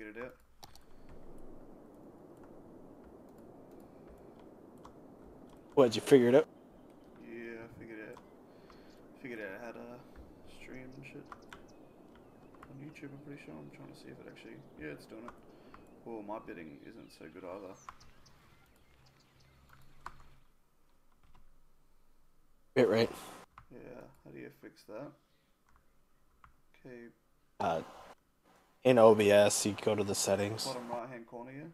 figured it out. What, you figure it out? Yeah, I figured out how to stream and shit on YouTube. I'm pretty sure. I'm trying to see if it actually. Yeah, it's doing it. Well, my bidding isn't so good either. Bitrate. Yeah, how do you fix that? Okay, Uh, in OBS, you go to the settings. bottom right hand corner here.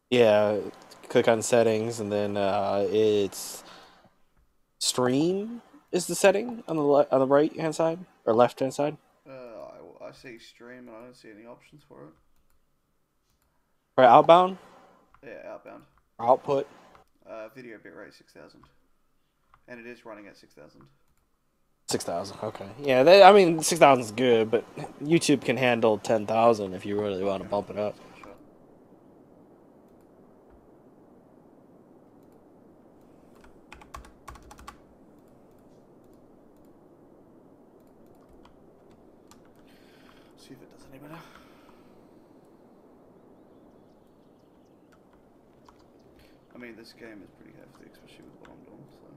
Yeah, click on settings, and then it's stream is the setting on the on the right hand side or left hand side. I see stream and I don't see any options for it. Right, outbound Yeah, outbound. or output. Video bitrate 6000, and it is running at 6000. 6,000. Okay. Yeah, I mean 6,000 is good, but YouTube can handle 10,000 if you really want to Okay, bump it up. let's give it a shot. See if it does any better. I mean, this game is pretty hefty, especially with what I'm doing, so.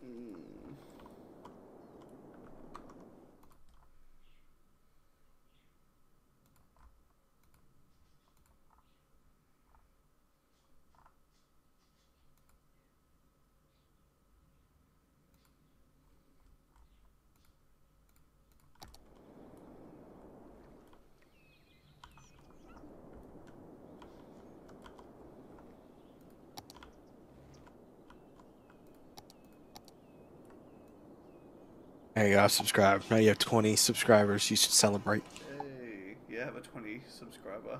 Mm. There you go. Subscribe. Now you have 20 subscribers. You should celebrate. Hey, yeah, I have a 20 subscriber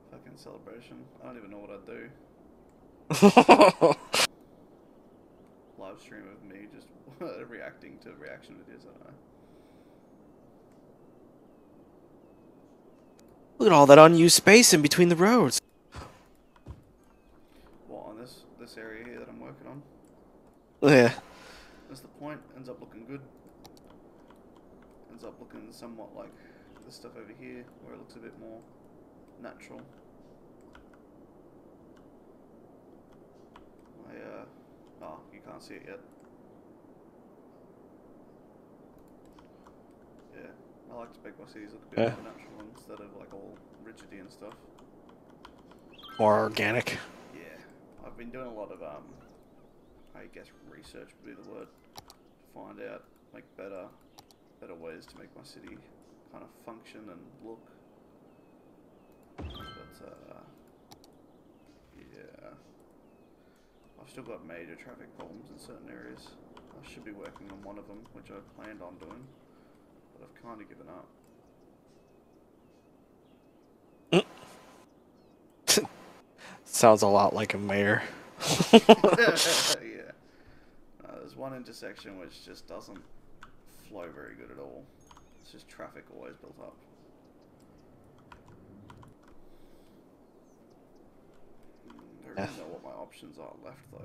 fucking celebration. I don't even know what I'd do. Live stream of me just reacting to reaction videos, I don't know. Look at all that unused space in between the roads. What, on this area here that I'm working on? Yeah. That's the point. Ends up looking good. Ends up looking somewhat like this stuff over here, where it looks a bit more natural. Oh, you can't see it yet. Yeah, I like to make my cities look a bit more natural instead of like all rigidy and stuff. More organic. Yeah, I've been doing a lot of I guess research would be the word, to find out like better ways to make my city kind of function and look. But yeah, I've still got major traffic problems in certain areas. I should be working on one of them, which I planned on doing, but I've kind of given up. Sounds a lot like a mayor. Yeah. There's one intersection which just doesn't flow very good at all. It's just traffic always built up. I don't really know what my options are left though.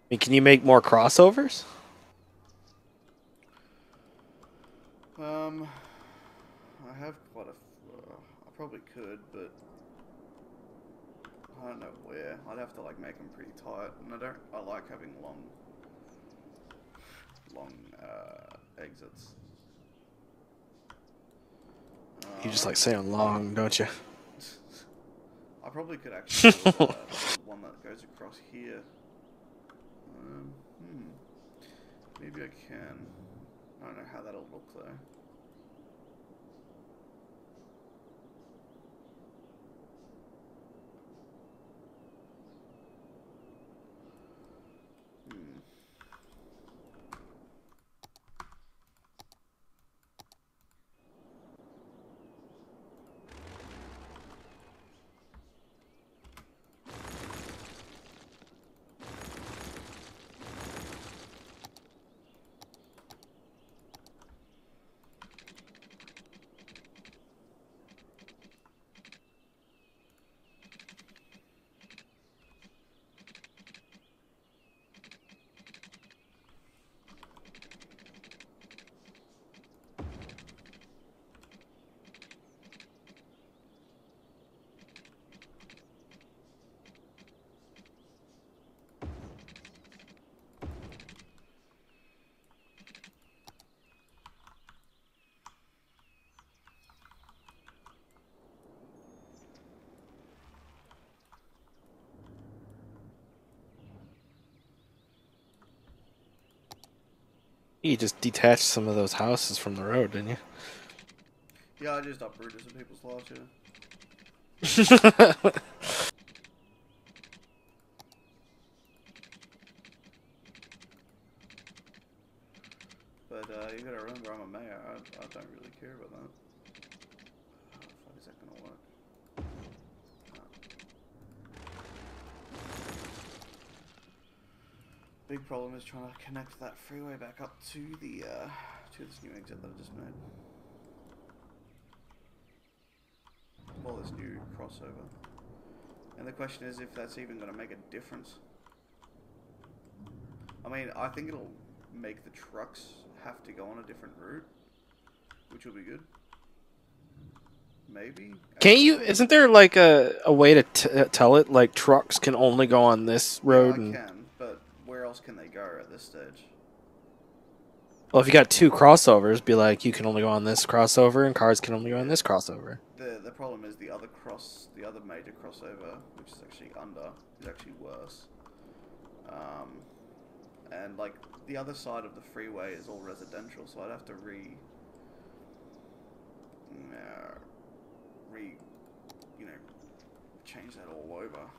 I mean, can you make more crossovers? I have quite a. I probably could, but I don't know where. I'd have to like make them pretty tight, and I like having long exits. You just like saying long, don't you? I probably could actually build one that goes across here. Maybe I can. I don't know how that'll look though. You just detached some of those houses from the road, didn't Yeah, I just uprooted some people's lives, yeah. you? But you gotta remember, I'm a mayor. I don't really care about that. How the fuck is that gonna work? Big problem is trying to connect that freeway back up to the to this new exit that I just made. Well, this new crossover. And the question is if that's even going to make a difference. I mean, I think it'll make the trucks have to go on a different route, which will be good. Maybe. Can't you? Isn't there like a way to tell it? Like trucks can only go on this Yeah, road, I and can, but where else can they go at this stage? well, if you got two crossovers, be like you can only go on this crossover, and cars can only go on Yeah. this crossover. The problem is the other major crossover, which is actually under, is actually worse. And like the other side of the freeway is all residential, so I'd have to you know, change that all over,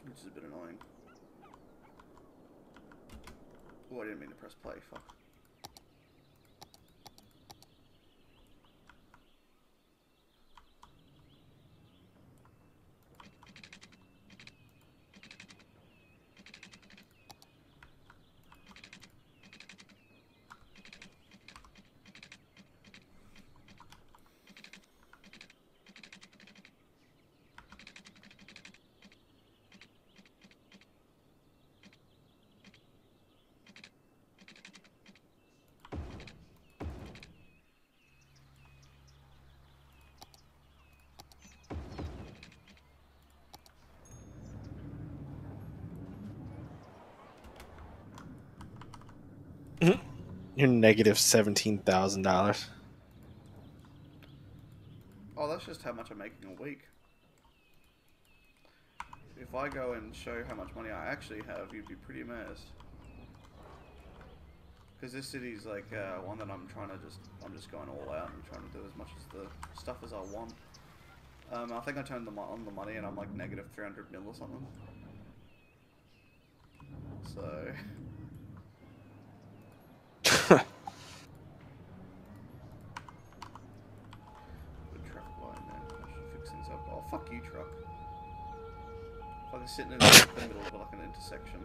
which is a bit annoying. Oh, I didn't mean to press play. Fuck. You're negative $17,000. Oh, that's just how much I'm making a week. If I go and show how much money I actually have, you'd be pretty amazed. Because this city's like one that I'm just going all out and trying to do as much as the stuff as I want. I think I turned on the money and I'm like negative 300 mil or something. So. Good traffic light, man. I should fix things up. Oh, fuck you, truck. Fucking sitting in the middle of like an intersection.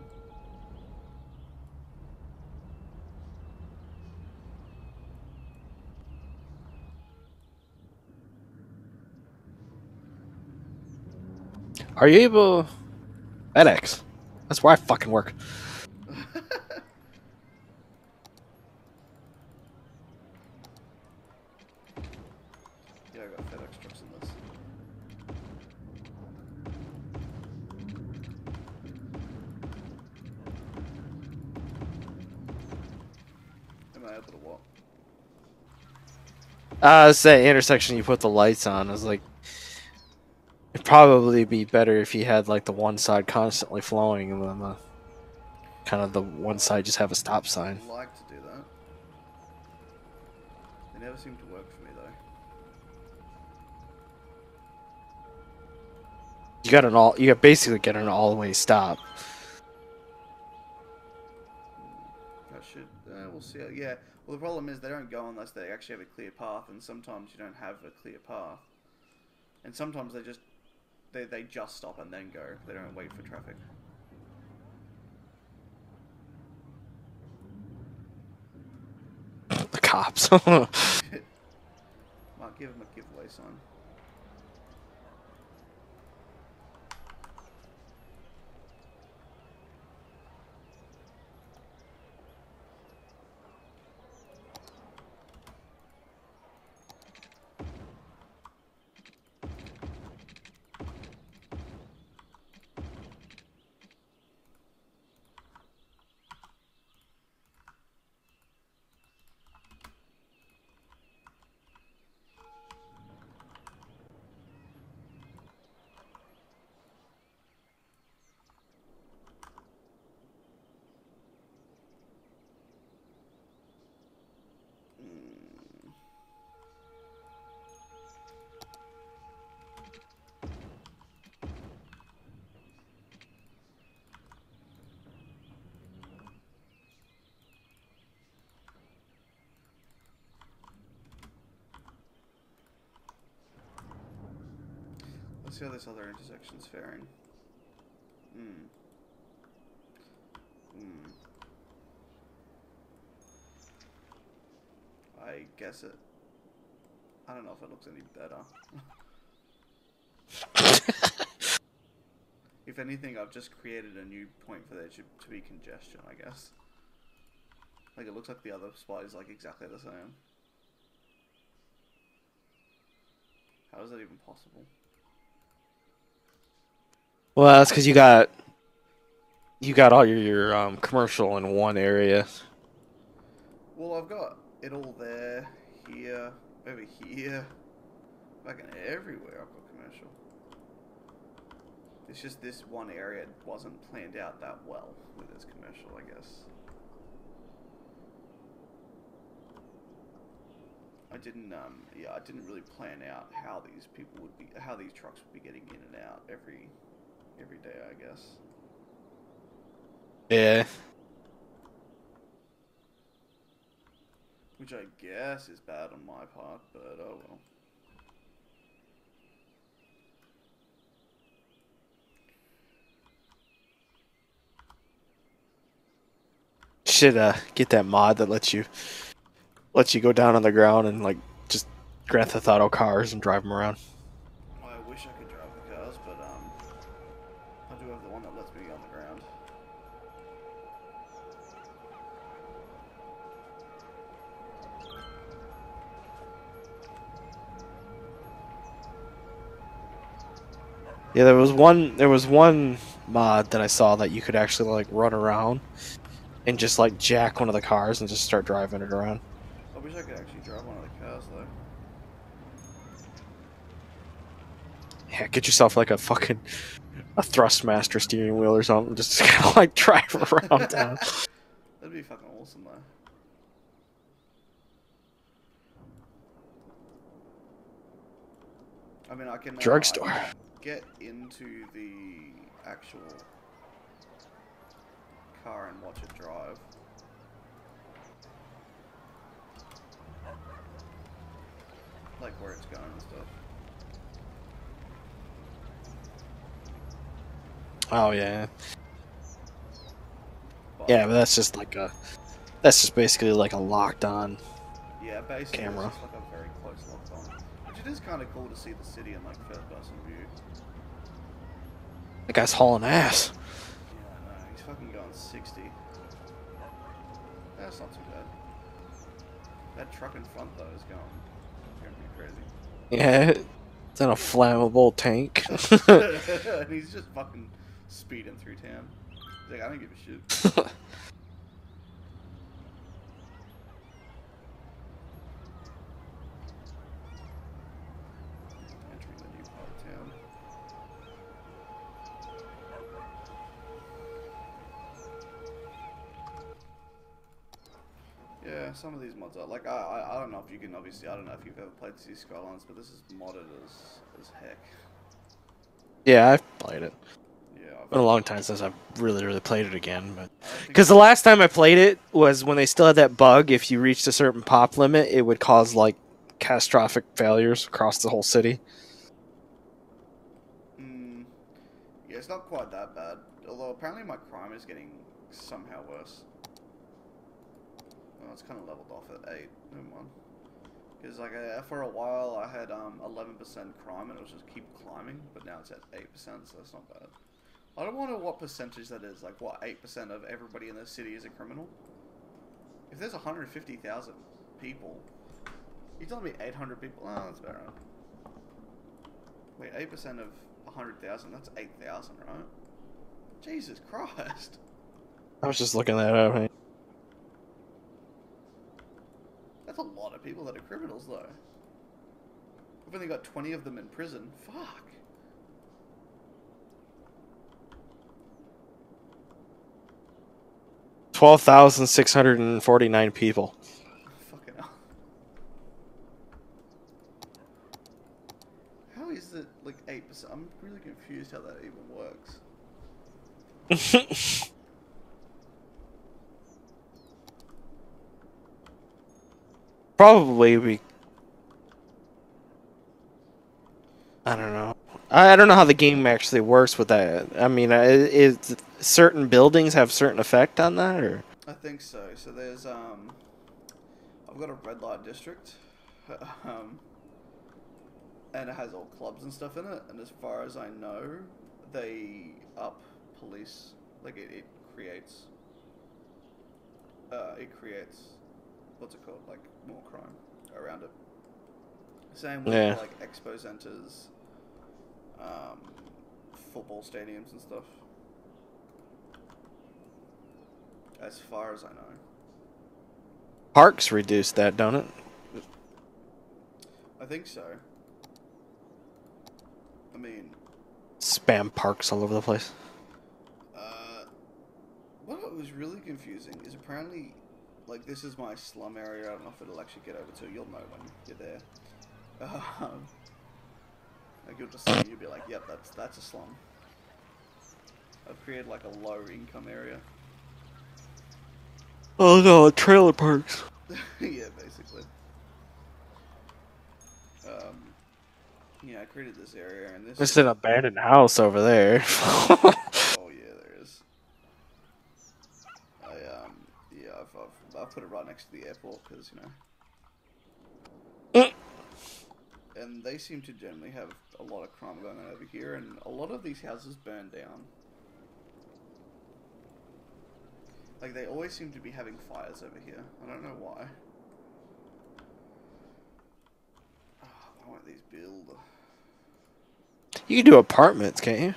Are you able FedEx? That's where I fucking work. Yeah, I got FedEx trucks in this. Am I able to what? Say intersection you put the lights on. I was like, it'd probably be better if you had like the one side constantly flowing and then the kind of the one side just have a stop sign. I'd like to do that. They never seem to work for me though. You basically get an all-way stop. I should. We'll see. Yeah. Well, the problem is they don't go unless they actually have a clear path, and sometimes you don't have a clear path. And sometimes they just stop and then go. They don't wait for traffic. The cops. Might give them a giveaway sign. see how this other intersection's faring. I guess it. I don't know if it looks any better. If anything, I've just created a new point for there to be congestion, I guess. Like, it looks like the other spot is, like, exactly the same. How is that even possible? Well, that's because you got all your commercial in one area. Well, I've got it all there, here, over here, fucking everywhere I've got commercial. It's just this one area wasn't planned out that well with its commercial, I guess. I didn't really plan out how these trucks would be getting in and out every day, I guess. Yeah. Which I guess is bad on my part, but oh well. Should get that mod that lets you go down on the ground and like just Grand Theft Auto cars and drive them around. I wish I could drive the cars, but I do have the one that lets me on the ground. Yeah, there was one mod that I saw that you could actually like run around and just like jack one of the cars and just start driving it around. I wish I could actually drive one of the cars though. Yeah, get yourself like a Thrustmaster steering wheel or something, just kind of like drive around town. That'd be fucking awesome though. I mean, I can drugstore. Get into the actual car and watch it drive. Like where it's going and stuff. Oh yeah. Yeah, but that's just basically like a locked on camera. It's just like a very close locked on. Which it is kind of cool to see the city in like first person view. That guy's hauling ass. Yeah, I know. He's fucking going 60. That's not too bad. That truck in front though is going pretty crazy. Yeah, it's in a flammable tank. And he's just fucking speeding through town. He's like, I don't give a shit. Entering the new part of town. Yeah, some of these mods are like I don't know if you can obviously I don't know if you've ever played Skylines, but this is modded as heck. Yeah, I've played it. Yeah, It's been a long time since I've really played it again, but because the last time I played it was when they still had that bug. If you reached a certain pop limit, it would cause like catastrophic failures across the whole city. Yeah, it's not quite that bad. Although apparently my crime is getting somehow worse. Well, it's kind of leveled off at 8. Never mind. Because like for a while I had 11% crime and it was just keep climbing, but now it's at 8%, so that's not bad. I don't know what percentage that is. Like what 8% of everybody in the city is a criminal? If there's 150,000 people, you telling me 800 people? Oh, that's better. Wait, 8% of 100,000? That's 8,000, right? Jesus Christ! I was just looking that up. Hey. That's a lot of people that are criminals, though. We've only got 20 of them in prison. Fuck. $12,649 people. Fucking hell. How is it like 8%? I'm really confused how that even works. Probably I don't know. I don't know how the game actually works with that. I mean, is certain buildings have certain effect on that, or I think so. So there's I've got a red light district, um, and it has all clubs and stuff in it. And as far as I know, they up police. Like it creates. It creates what's it called? Like more crime around it. Same with yeah. like expo centers, um, football stadiums and stuff. As far as I know. Parks reduce that, don't it? I think so. I mean, Spam parks all over the place. uh, what was really confusing is apparently, like, this is my slum area. I don't know if it'll actually get over to. You'll know when you're there. Um, like you'll just see, it, you'll be like, "Yep, that's a slum." I've created like a low income area. Oh no, trailer parks. Yeah, basically. Um, yeah, I created this area, and this It's is. an abandoned house over there. Oh yeah, there is. Yeah, I've put it right next to the airport because you know. And they seem to generally have a lot of crime going on over here, and a lot of these houses burn down. Like, they always seem to be having fires over here. I don't know why. Oh, why won't these build? You can do apartments, can't you?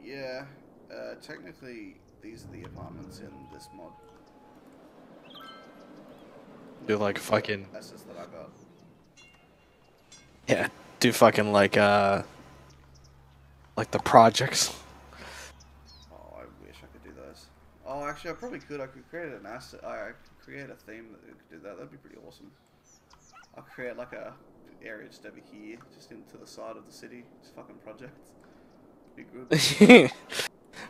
Yeah, technically, these are the apartments in this mod. Do Like, like the fucking assets that I got. yeah. Do fucking like the projects. Oh, I wish I could do those. Oh, actually, I probably could. I could create an asset. I could create a theme that could do that. That'd be pretty awesome. I'll create like a area just over here, just into the side of the city. Just fucking projects. Be good.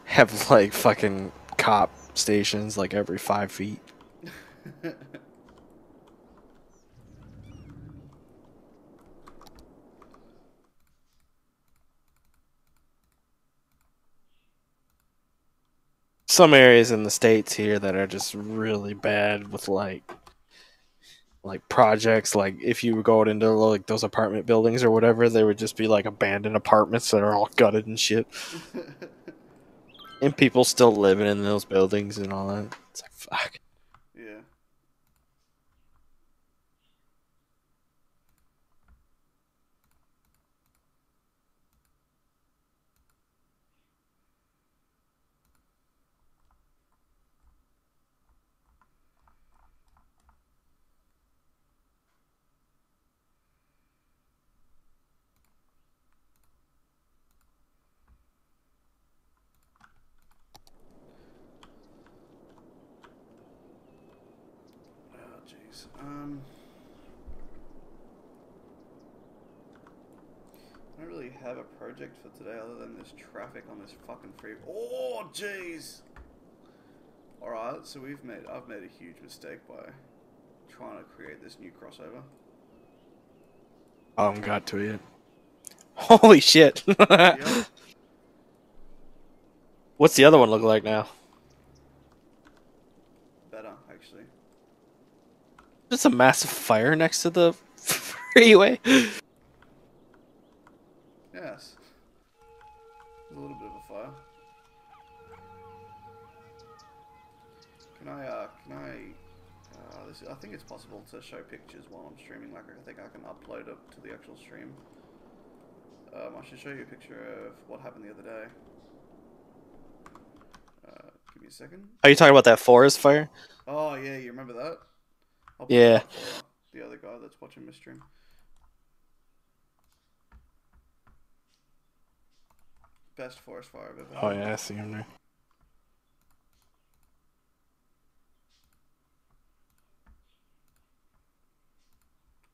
Have like fucking cop stations like every 5 feet. Some areas in the states here that are just really bad with like projects. Like if you were going into like those apartment buildings or whatever, they would just be like abandoned apartments that are all gutted and shit, and people still living in those buildings and all that. It's like fuck. Yeah. Oh, jeez. I don't really have a project for today other than this traffic on this fucking free. Oh, jeez. All right, so I've made a huge mistake by trying to create this new crossover. I haven't got to it yet. Holy shit! Yep. What's the other one look like now? Better, actually. Just a massive fire next to the freeway. Yes. There's a little bit of a fire. I think it's possible to show pictures while I'm streaming. Like, I think I can upload it to the actual stream. I should show you a picture of what happened the other day. Give me a second. Are you talking about that forest fire? Oh, yeah, you remember that? I'll put it Yeah. up for the other guy that's watching my stream. Best forest fire I've ever Oh had. yeah, I see him there.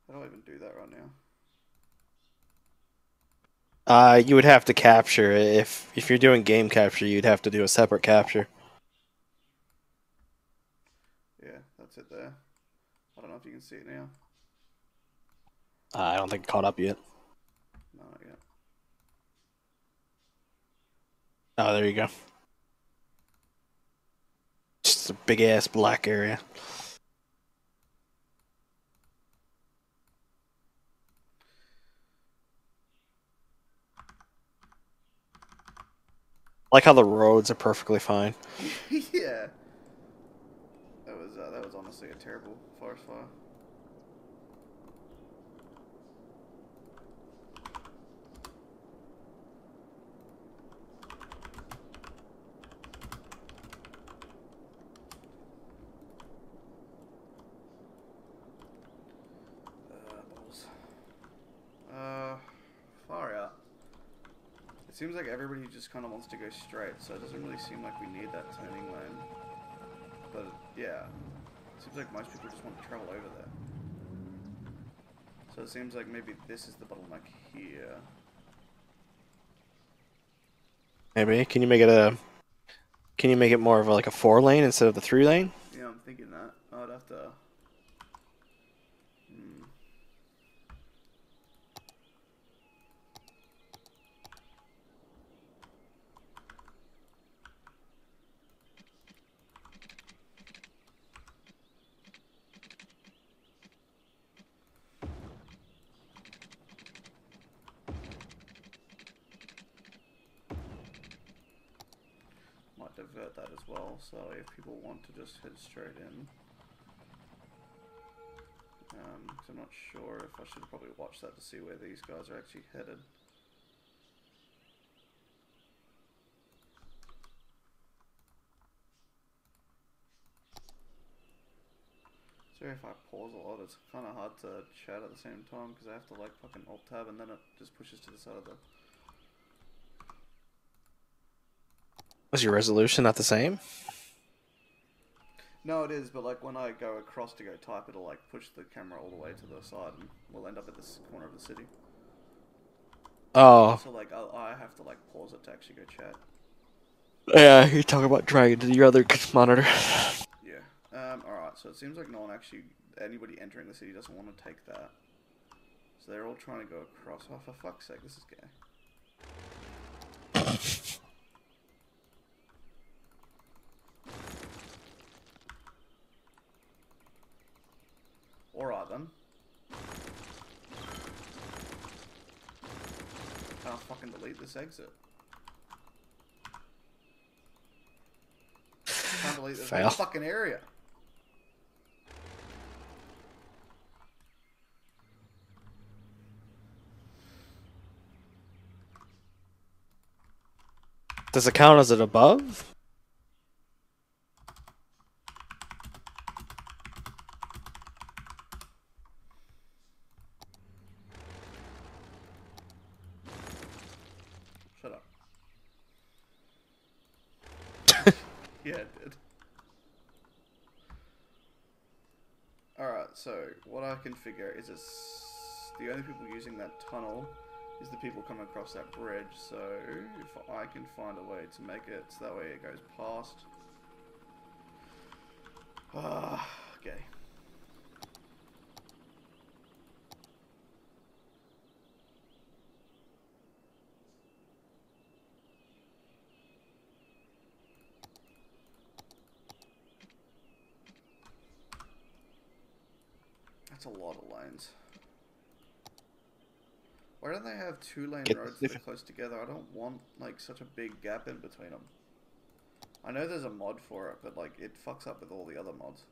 How do I even do that right now? You would have to capture it. If you're doing game capture, you'd have to do a separate capture. Yeah, that's it there. I don't know if you can see it now. I don't think it caught up yet. No, not yet. Oh, there you go. Just a big ass black area. Like how the roads are perfectly fine. Yeah. That was honestly a terrible forest fire. Balls. Far out. It seems like everybody just kind of wants to go straight, so it doesn't really seem like we need that turning lane. But yeah, it seems like most people just want to travel over there. So it seems like maybe this is the bottleneck here. Maybe. Can you make it more of like a 4-lane instead of the 3-lane? Yeah, I'm thinking that. I'd have to. Might divert that as well, so if people want to just head straight in. Because I'm not sure if I should probably watch that to see where these guys are actually headed. So if I pause a lot, it's kind of hard to chat at the same time because I have to like fucking alt tab and then it just pushes to the side of the. Was your resolution not the same? No, it is, but like when I go across to go type, it'll like push the camera all the way to the side and we'll end up at this corner of the city. Oh. So like I have to like pause it to actually go chat. Yeah, you're talking about dragging to your other monitor. Yeah. Alright, so it seems like no one actually, anybody entering the city doesn't want to take that. So they're all trying to go across. Oh, for fuck's sake, this is gay. Alright then. Can't fucking delete this exit. Can't delete this whole fucking area. Does it count as it above? Shut up. Yeah, it did. Alright, so what I can figure is the only people using that tunnel is the people coming across that bridge. So if I can find a way to make it so that way it goes past. Okay. That's a lot of lanes. Why don't they have 2-lane roads that are close together? I don't want like such a big gap in between them. I know there's a mod for it, but like it fucks up with all the other mods.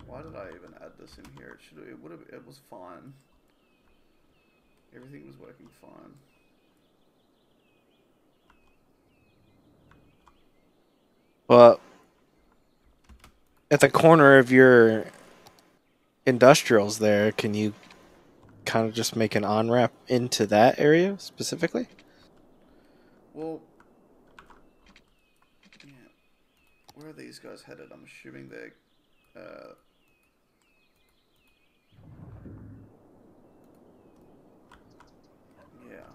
Why did I even add this in here? It was fine. Everything was working fine. Well, at the corner of your industrials there, can you kind of just make an on-ramp into that area specifically? Well, yeah. Where are these guys headed? I'm assuming they're... yeah.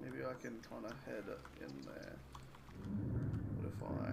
Maybe I can kind of head in there. What if I...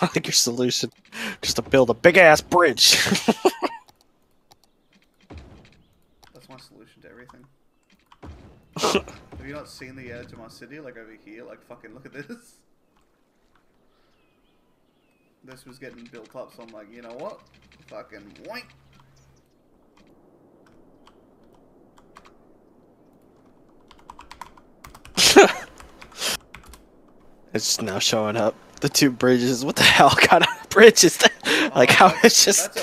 I think your solution just to build a big ass bridge. That's my solution to everything. Have you not seen the edge of my city? Like over here? Like fucking look at this. This was getting built up, so I'm like, you know what? Fucking wank. It's now showing up. The two bridges. What the hell kind of bridge is that? Like how it's just.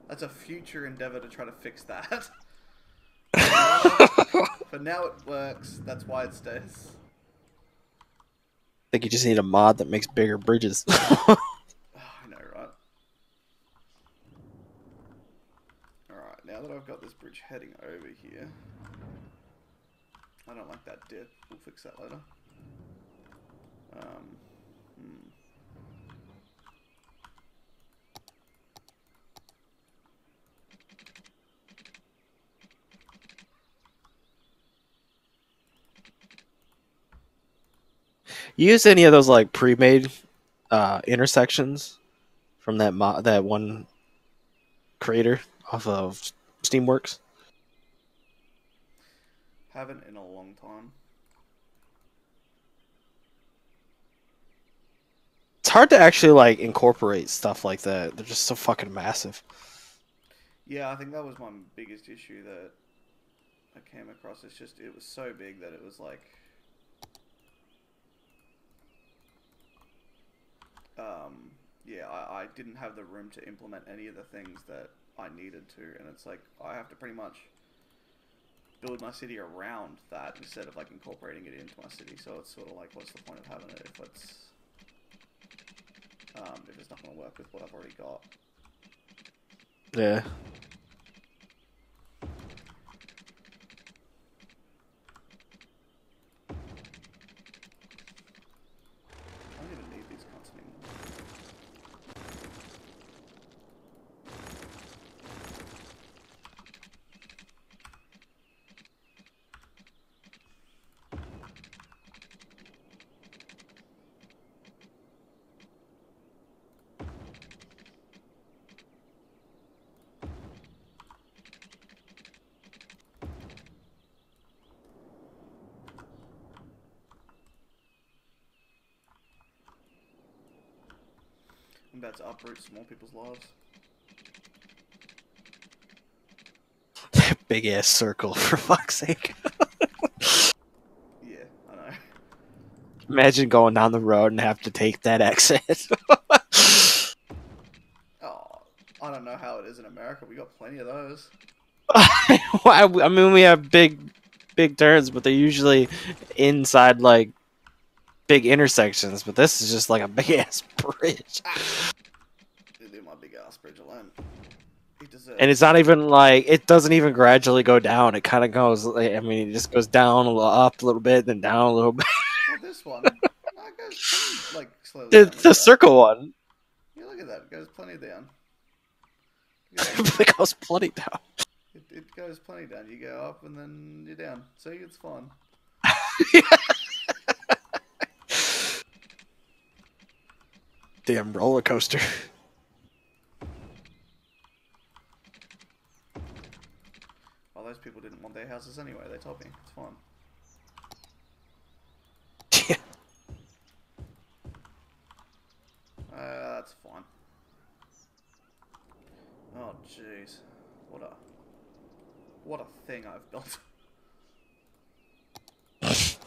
That's a future endeavor to try to fix that. For now it works. That's why it stays. I think you just need a mod that makes bigger bridges. Oh, I know, right? Alright, now that I've got this bridge heading over here... I don't like that dip. We'll fix that later. You use any of those like pre-made intersections from that one creator off of Steamworks? Haven't in a long time. It's hard to actually like incorporate stuff like that. They're just so fucking massive. Yeah, I think that was my biggest issue that I came across. It's just, it was so big that it was like... yeah, I didn't have the room to implement any of the things that I needed to, and it's like, I have to pretty much build my city around that instead of like incorporating it into my city, so it's sort of like, what's the point of having it if it's not going to work with what I've already got. Yeah. I don't even need these cunts anymore. I'm about to uproot small people's lives. Big ass circle, for fuck's sake. Yeah, I know. Imagine going down the road and have to take that exit. Oh, I don't know how it is in America. We got plenty of those. I mean, we have big turns, but they're usually inside like big intersections. But this is just like a big ass bridge. Leave my big ass bridge alone. He deserves. And it's not even like, it doesn't even gradually go down. It kind of goes, I mean, it just goes down a little, up a little bit, then down a little bit. Well, this one, it goes like slowly down. The circle one. Yeah, look at that. It goes plenty down. It goes plenty down. It goes plenty down. You go up and then you're down. See, it's fun. Damn roller coaster. Well, those people didn't want their houses anyway. They told me. It's fine. That's fine. Oh, jeez. What a... What a thing I've built. Let's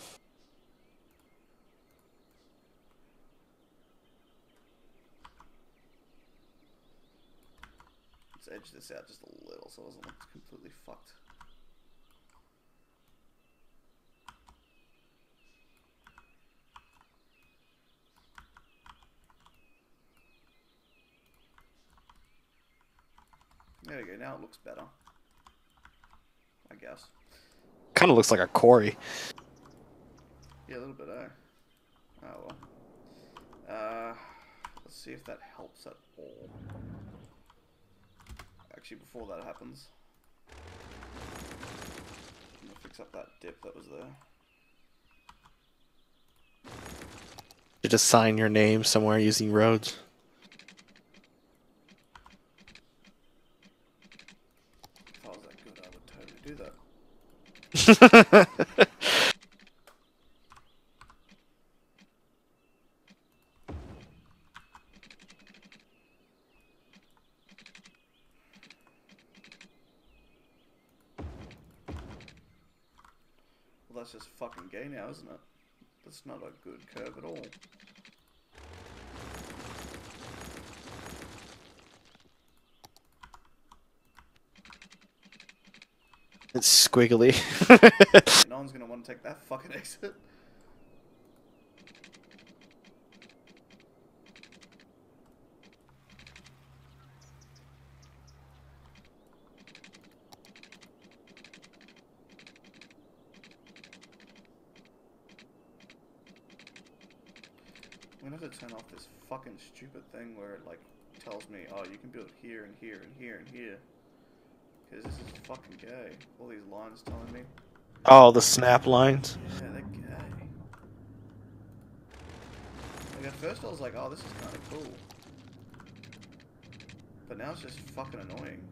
edge this out just a little so it doesn't look completely fucked. There we go, now it looks better. I guess. Kind of looks like a quarry. Yeah, a little bit, eh? Oh well. Let's see if that helps at all. Actually, before that happens, I'm gonna fix up that dip that was there. You just sign your name somewhere using roads. If I was that good, I would totally do that. Well, that's just fucking gay now, isn't it? That's not a good curve at all. It's squiggly. No one's gonna want to take that fucking exit. I'm gonna have to turn off this fucking stupid thing where it like tells me, oh, you can build here and here and here and here. Because this is fucking gay. All these lines telling me. Oh, the snap lines. Yeah, they're gay. Like at first I was like, oh, this is kind of cool. But now it's just fucking annoying.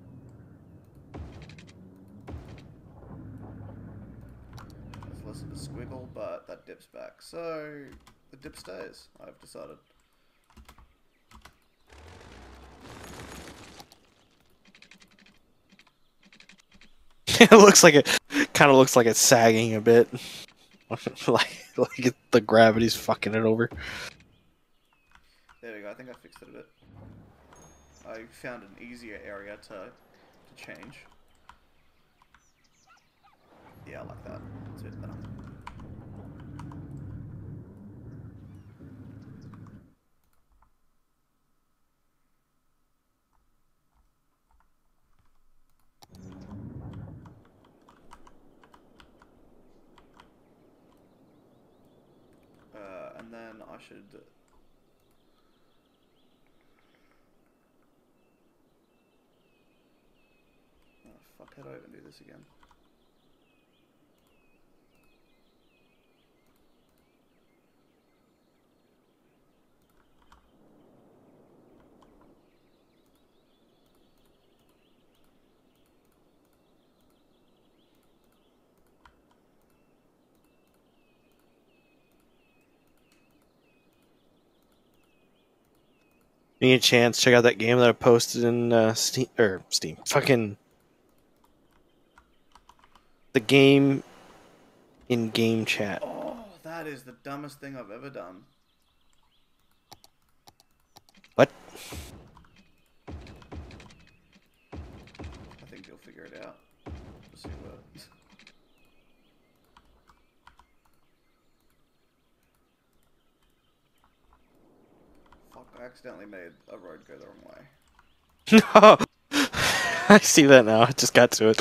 There's less of a squiggle, but that dips back. So, the dip stays, I've decided. It looks like it kind of looks like it's sagging a bit. like the gravity's fucking it over. There we go, I think I fixed it a bit. I found an easier area to change. Yeah, I like that. It's a bit better. And then I should... Oh fuck, how do I even do this again? You get a chance, check out that game that I posted in Steam. Fucking the game in game chat. Oh, that is the dumbest thing I've ever done. What? I think you'll figure it out. Let's see what... Fuck, I accidentally made a road go the wrong way. No, I see that now. I just got to it.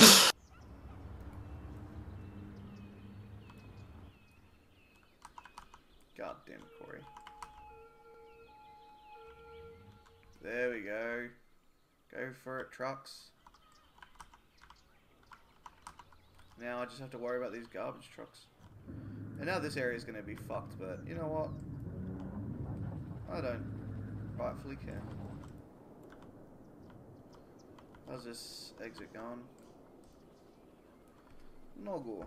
God damn it, Corey. There we go. Go for it, trucks. Now I just have to worry about these garbage trucks. And now this area is going to be fucked, but you know what? I don't rightfully care. How's this exit going? No go.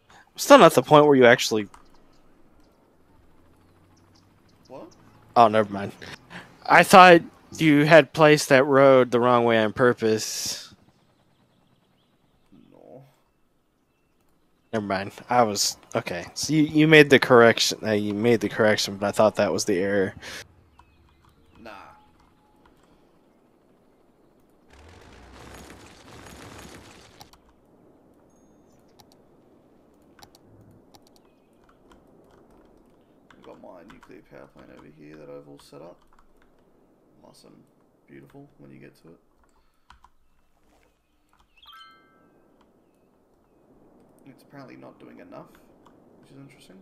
I'm still not at the point where you actually... What? Oh, never mind. I thought You had placed that road the wrong way on purpose. No. Never mind. I was okay. So you made the correction. You made the correction, but I thought that was the error. Nah. I've got my nuclear power plant over here that I've all set up. Nice and beautiful when you get to it. It's apparently not doing enough, which is interesting.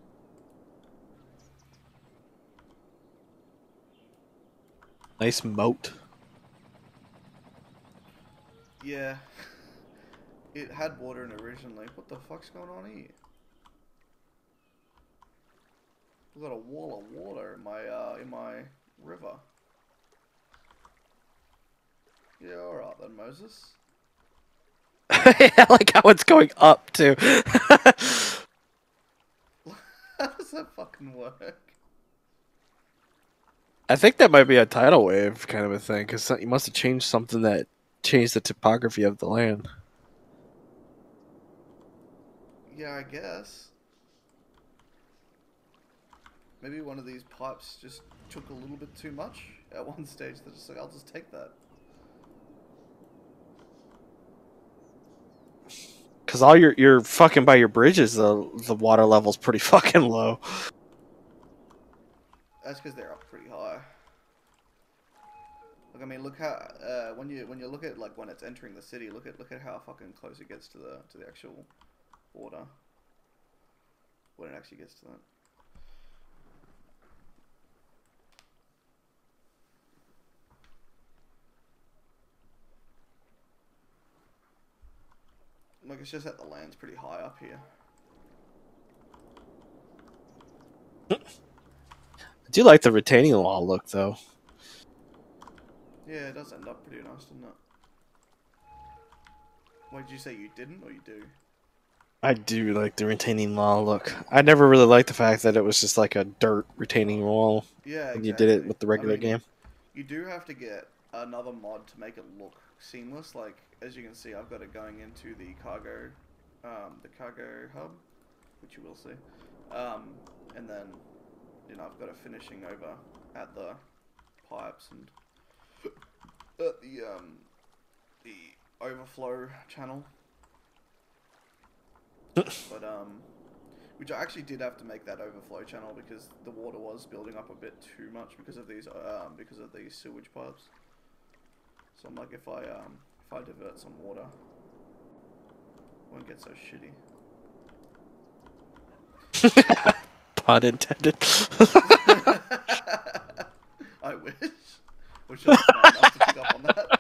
Nice moat. Yeah. It had water in it originally. What the fuck's going on here? I've got a wall of water in my river. Yeah, alright then, Moses. I like how it's going up too. How does that fucking work? I think that might be a tidal wave kind of a thing, because you must have changed something that changed the topography of the land. Yeah, I guess. Maybe one of these pipes just took a little bit too much at one stage. They're just like, I'll just take that. Because all you're fucking by your bridges, the water level's pretty fucking low. That's because they're up pretty high. Look, I mean, look how when you look at like when it's entering the city, look at how fucking close it gets to the actual water. When it actually gets to that. Like, it's just that the land's pretty high up here. I do like the retaining wall look, though. Yeah, it does end up pretty nice, doesn't it? Wait, did you say you didn't, or you do? I do like the retaining wall look. I never really liked the fact that it was just like a dirt retaining wall Yeah, when you did it exactly. with the I regular mean, game. you do have to get another mod to make it look seamless. Like, as you can see, I've got it going into the cargo hub, which you will see. And then, you know, I've got it finishing over at the pipes and at the overflow channel. But which I actually did have to make that overflow channel because the water was building up a bit too much because of these sewage pipes. So I'm like, if I divert some water, it won't get so shitty. Pun intended. I wish. Wish I was smart enough to pick up on that.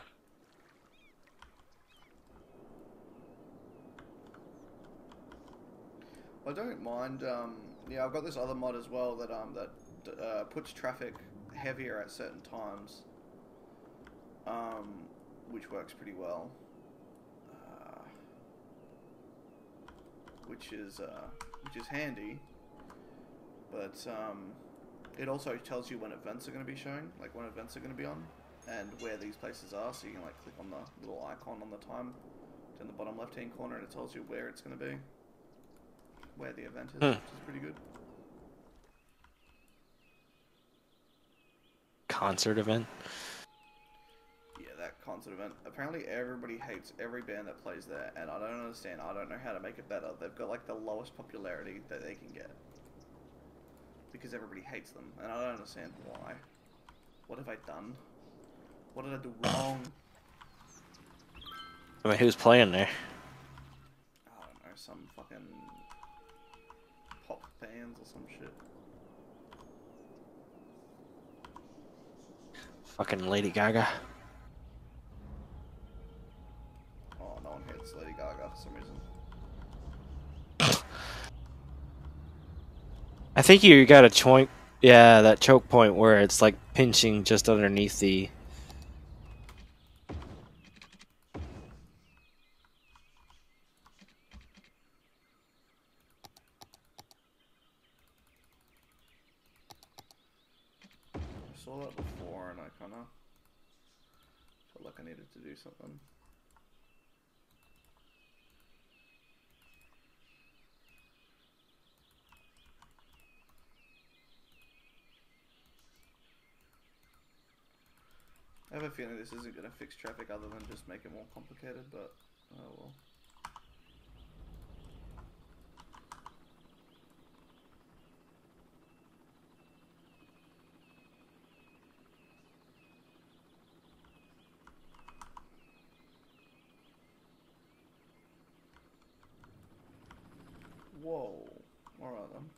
I don't mind. Yeah, I've got this other mod as well that puts traffic heavier at certain times, which works pretty well. Which is handy, but it also tells you when events are going to be showing, like when events are going to be on, and where these places are. So you can like click on the little icon on the time in the bottom left-hand corner, and it tells you where it's going to be, where the event is, which is pretty good. Concert event. Yeah, that concert event. Apparently everybody hates every band that plays there, and I don't understand. I don't know how to make it better. They've got like the lowest popularity that they can get. Because everybody hates them, and I don't understand why. What have I done? What did I do wrong? I mean, who's playing there? I don't know, some fucking pop bands or some shit. Fucking Lady Gaga. Oh, no one hates Lady Gaga for some reason. I think you got a choke. Yeah, that choke point where it's like pinching just underneath the. I saw that before, and I kinda like I needed to do something. I have a feeling this isn't going to fix traffic other than just make it more complicated, but oh well. Whoa. Alright then.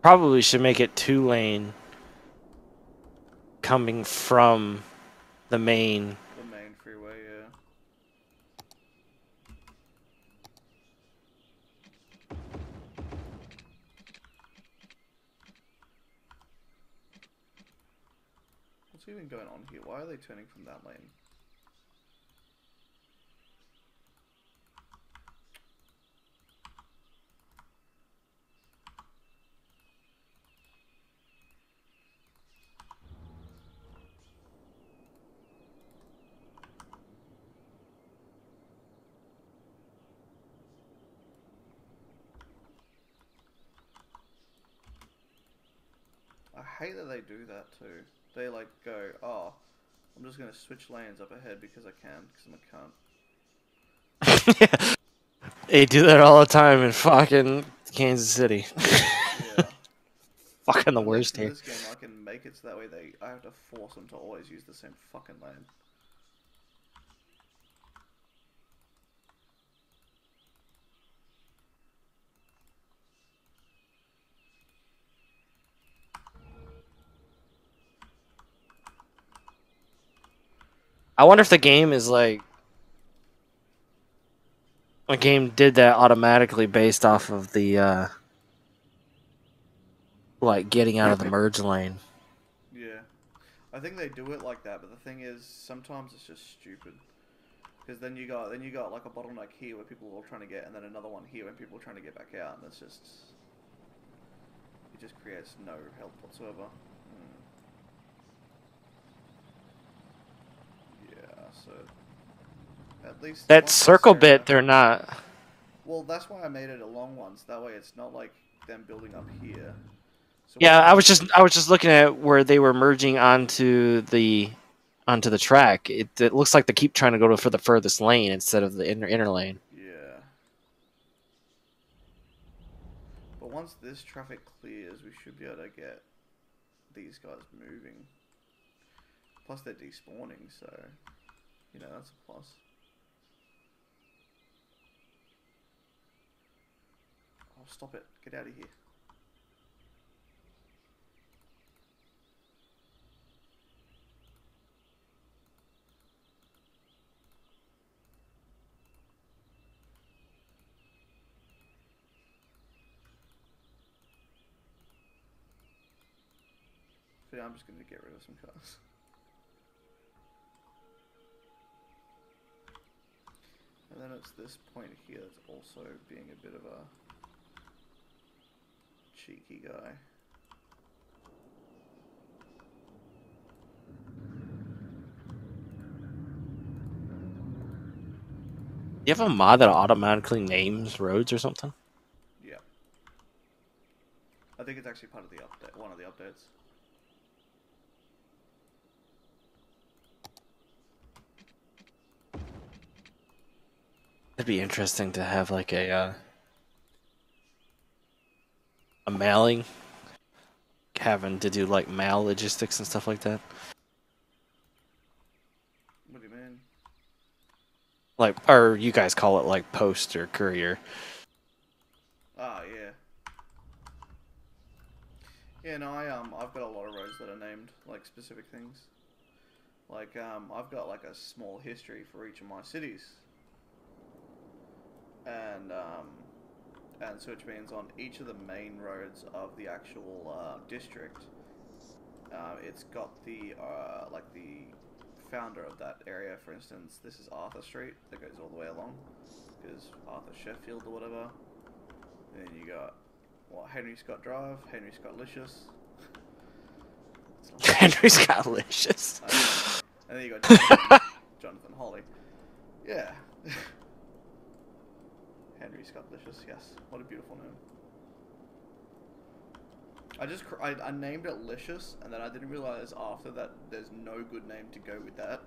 Probably should make it 2-lane coming from the main. The main freeway, yeah. What's even going on here? Why are they turning from that lane? I hate that they do that too. They like go, oh, I'm just gonna switch lanes up ahead because I can, because I'm a cunt. They do that all the time in fucking Kansas City. Yeah. Fucking the At worst least in here. this game I can make it so that way I have to force them to always use the same fucking lane. I wonder if the game is like a game did that automatically based off of the like getting out of the merge lane. Yeah. I think they do it like that, but the thing is, sometimes it's just stupid. Because then you got like a bottleneck here where people are all trying to get, and then another one here when people are trying to get back out, and it just creates no help whatsoever. Yeah, so at least That once circle this bit, area, they're not. well, that's why I made it a long one, so that way it's not like them building up here. So Yeah, once I was this just looking at where they were merging onto the track. It looks like they keep trying to go for the furthest lane instead of the inner lane. yeah. But once this traffic clears, we should be able to get these guys moving. Plus they're despawning, so you know that's a plus. Oh, stop it! Get out of here. So yeah, I'm just going to get rid of some cars. And then it's this point here that's also being a bit of a cheeky guy. You have a mod that automatically names roads or something? Yeah. I think it's actually part of the update, one of the updates. It'd be interesting to have like a mailing, having to do like mail logistics and stuff like that. What do you mean? Like, or you guys call it like post or courier. Ah, yeah. Yeah, no, I've got a lot of roads that are named like specific things. Like I've got like a small history for each of my cities. And and so which means on each of the main roads of the actual district, it's got the like the founder of that area. For instance, this is Arthur Street that goes all the way along, because Arthur Sheffield or whatever. And then you got Henry Scott Drive, Henry Scott Licious. Henry Scott Licious. And then you got Jonathan Holly. Yeah. Henry Scott Licious, yes. What a beautiful name. I named it Licious, and then I didn't realize after that there's no good name to go with that.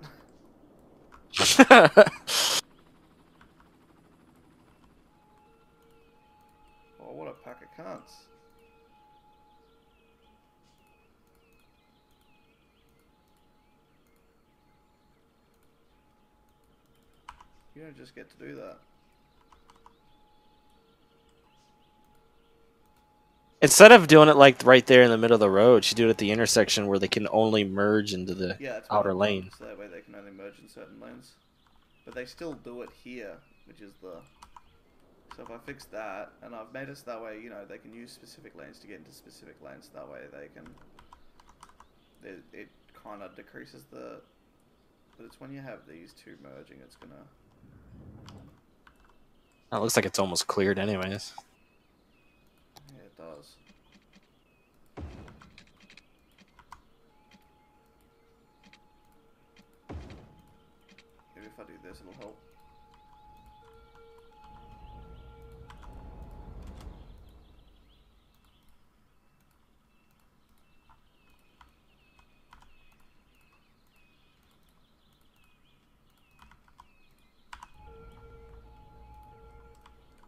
Oh, what a pack of cunts. You don't just get to do that. Instead of doing it like right there in the middle of the road, she do it at the intersection where they can only merge into the outer lane. So that way they can only merge in certain lanes. But they still do it here, which is the... So if I fix that, and I've made it so that way, you know, they can use specific lanes to get into specific lanes. That way they can... It kind of decreases the... But it's when you have these two merging, it's gonna... It looks like it's almost cleared anyways. Yeah, it does. Maybe if I do this, it'll help.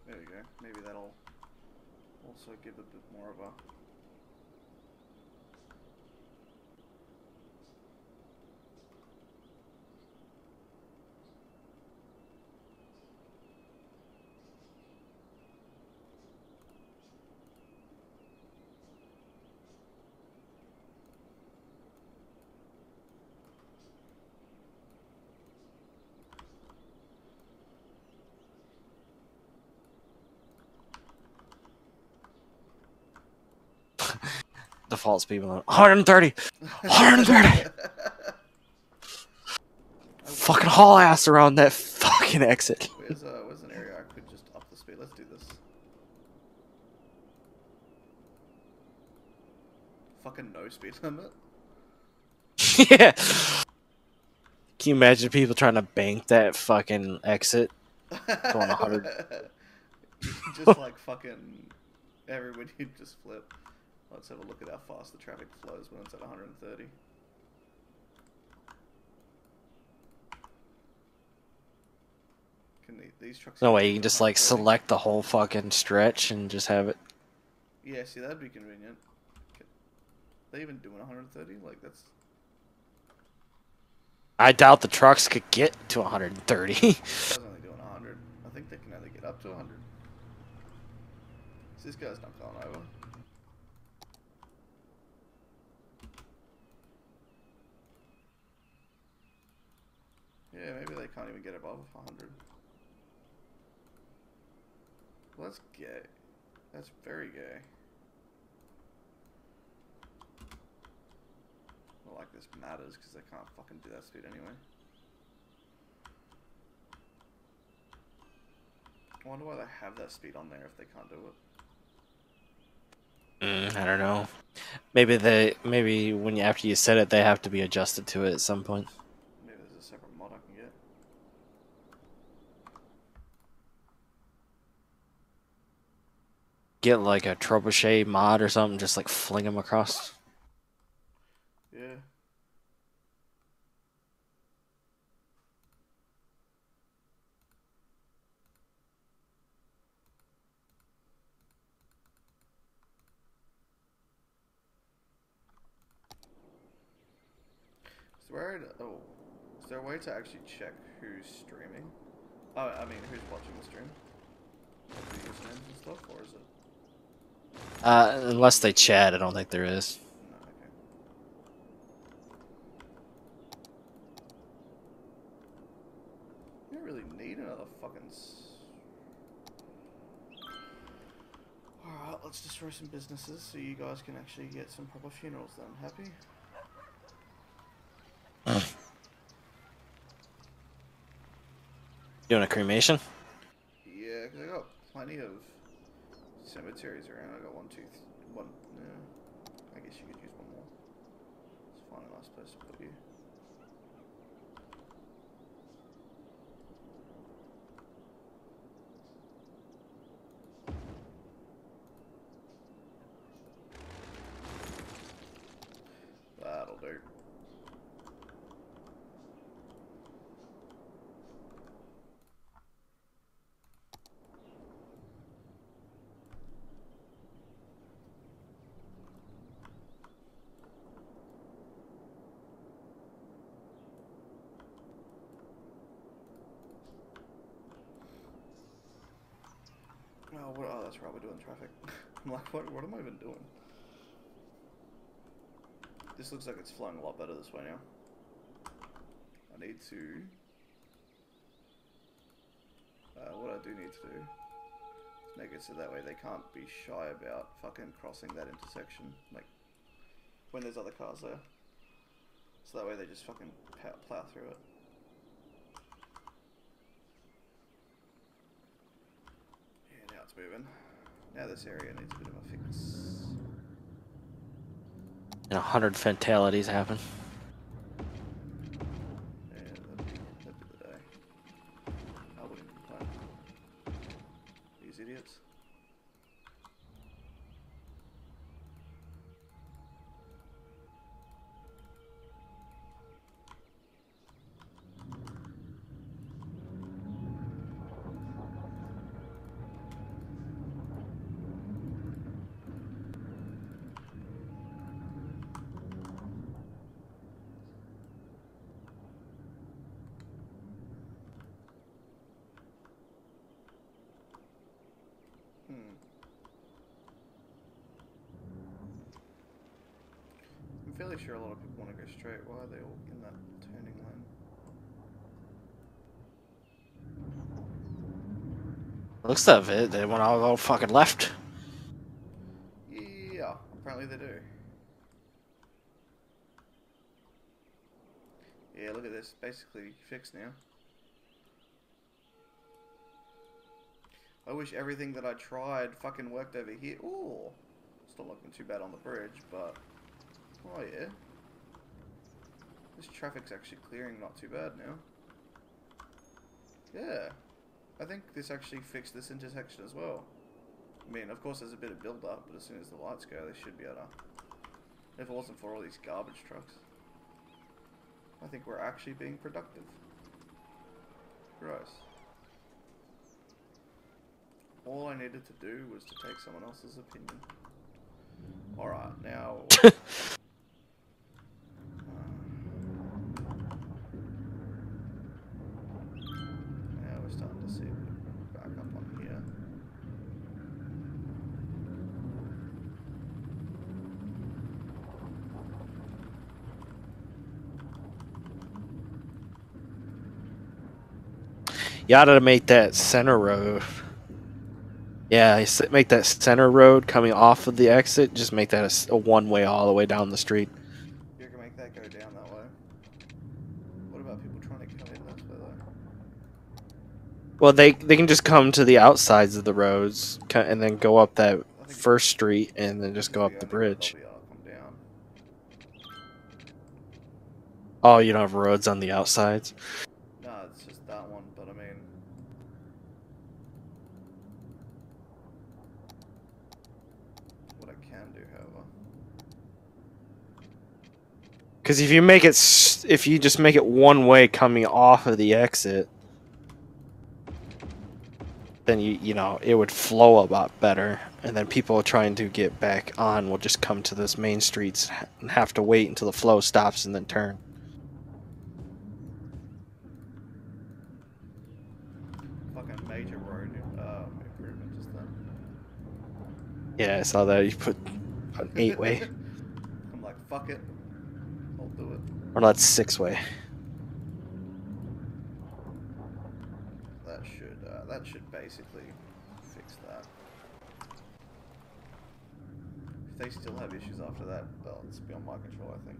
There we go. Maybe that'll also give a bit more of a... Default speed limit 130! 130! Fucking haul ass around that fucking exit. Where's an area I could just up the speed? Let's do this. Fucking no speed limit? Yeah. Can you imagine people trying to bank that fucking exit? Going 100. Just like fucking everybody just flip. Let's have a look at how fast the traffic flows when it's at 130. Can these trucks... No way, you can just like select the whole fucking stretch and just have it. Yeah, see, that'd be convenient. They even doing 130? Like, that's... I doubt the trucks could get to 130. This guy's only doing 100. I think they can only get up to 100. So this guy's not going over. Yeah, maybe they can't even get above 100. Well, that's gay. That's very gay. Not like this matters, because they can't fucking do that speed anyway. I wonder why they have that speed on there if they can't do it. I don't know. Maybe when you, after you set it, they have to be adjusted to it at some point. Maybe there's a separate mod I can get. Get like a trebuchet mod or something, just like fling them across. Yeah. Is there a way to actually check who's streaming? Oh, I mean, who's watching the stream? Like the usernames and stuff, or is it? Unless they chat, I don't think there is. No, okay. You don't really need another fucking... Alright, let's destroy some businesses so you guys can actually get some proper funerals then. Happy? Doing a cremation? Yeah, because I got plenty of cemeteries around. I got one, two, one. Yeah, I guess you could use one more. Let's find a nice place to put you. That'll do. Oh, that's right, we're doing traffic. I'm like, what am I even doing? This looks like it's flowing a lot better this way now. I need to... what I do need to do is make it so that way they can't be shy about fucking crossing that intersection, like, when there's other cars there. So that way they just fucking plow through it. Yeah, now it's moving. Now this area needs a bit of a fix. And 100 fatalities happen. Yeah, that'd be the day. I wouldn't complain. These idiots. I'm fairly sure a lot of people want to go straight. Why are they all in that turning lane? Looks of it, they went all fucking left. Yeah, apparently they do. Yeah, look at this. Basically fixed now. I wish everything that I tried fucking worked over here. Ooh. It's not looking too bad on the bridge, but... Oh, yeah. This traffic's actually clearing not too bad now. Yeah. I think this actually fixed this intersection as well. I mean, of course there's a bit of build-up, but as soon as the lights go, they should be able to... If it wasn't for all these garbage trucks. I think we're actually being productive. Gross. All I needed to do was to take someone else's opinion. Alright, now... now we're starting to see a bit of back up on here. You oughta make that center road. Yeah, make that center road coming off of the exit, just make that a one-way all the way down the street. You can make that go down that way. What about people trying to come in this way though? Well, they can just come to the outsides of the roads and then go up that first street and then just go up the bridge. Oh, you don't have roads on the outsides? No, it's just that one, but I mean... What I can do, however... Because if you just make it one way coming off of the exit, then you know it would flow a lot better, and then people trying to get back on will just come to this main streets and have to wait until the flow stops and then turn. Fucking major road improvement just then. Yeah, I saw that. You put an 8-way. I'm like, fuck it. I'll do it. Or not 6-way. That should basically fix that. they still have issues after that, well, it's beyond my control, I think.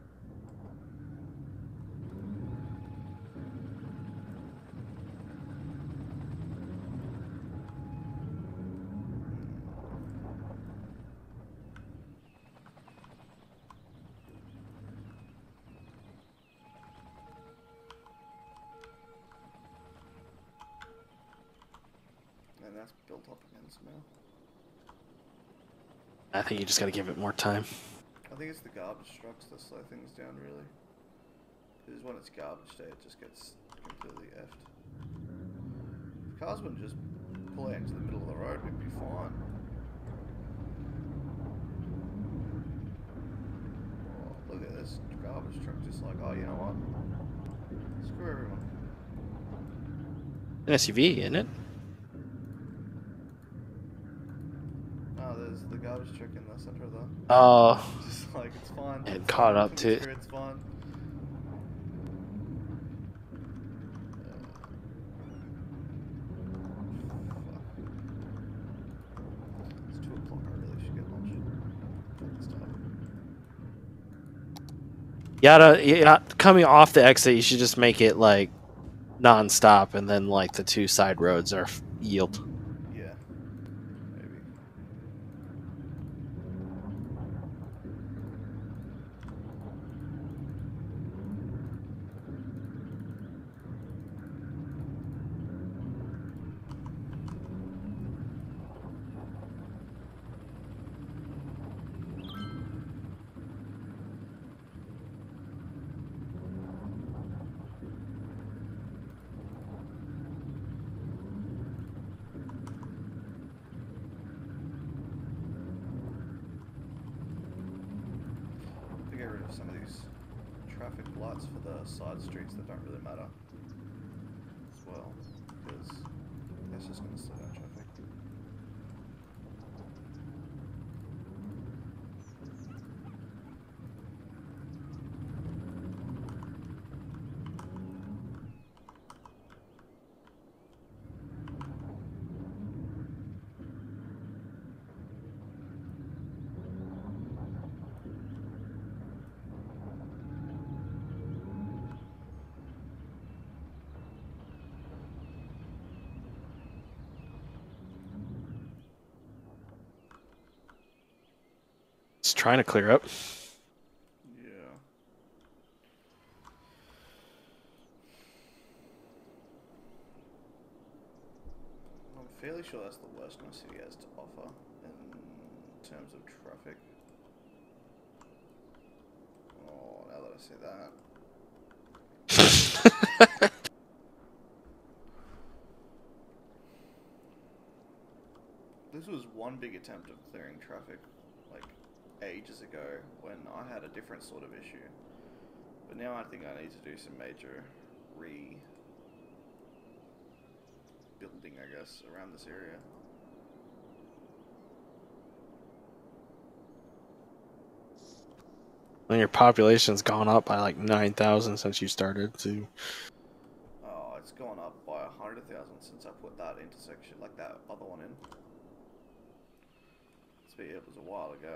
And that's built up again somehow. I think you just gotta give it more time. I think it's the garbage trucks that slow things down, really. Because when it's garbage day, it just gets completely effed. If cars wouldn't just pull out into the middle of the road, we'd be fine. Oh, look at this garbage truck, just like, oh, you know what? Screw everyone. An SUV, isn't it? No, there's the garbage truck in the center of the... Oh. Just like, it's fine. And It's caught fine. up to it. It's fine. It's 2 o'clock, I really should get lunch. At this time. Yeah, coming off the exit, you should just make it like non-stop, and then like the 2 side roads are yield. Yeah. Maybe. To get rid of some of these traffic lights for the side streets that don't really matter as well, because that's just going to slow down traffic. It's trying to clear up. Yeah. I'm fairly sure that's the worst my city has to offer in terms of traffic. Oh, now that I say that. This was one big attempt of clearing traffic, like, ages ago, when I had a different sort of issue. But now I think I need to do some major rebuilding, I guess, around this area. And your population's gone up by like 9,000 since you started to. Oh, it's gone up by 100,000 since I put that intersection, like that other one in. It was a while ago.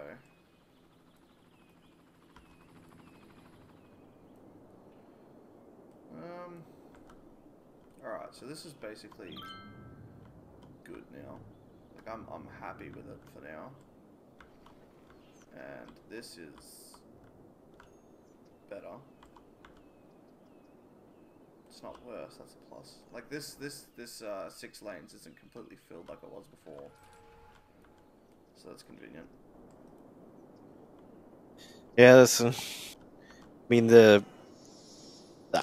Alright, so this is basically good now. Like, I'm happy with it for now. And this is better. It's not worse, that's a plus. Like, this 6 lanes isn't completely filled like it was before. So that's convenient. Yeah, that's. I mean, the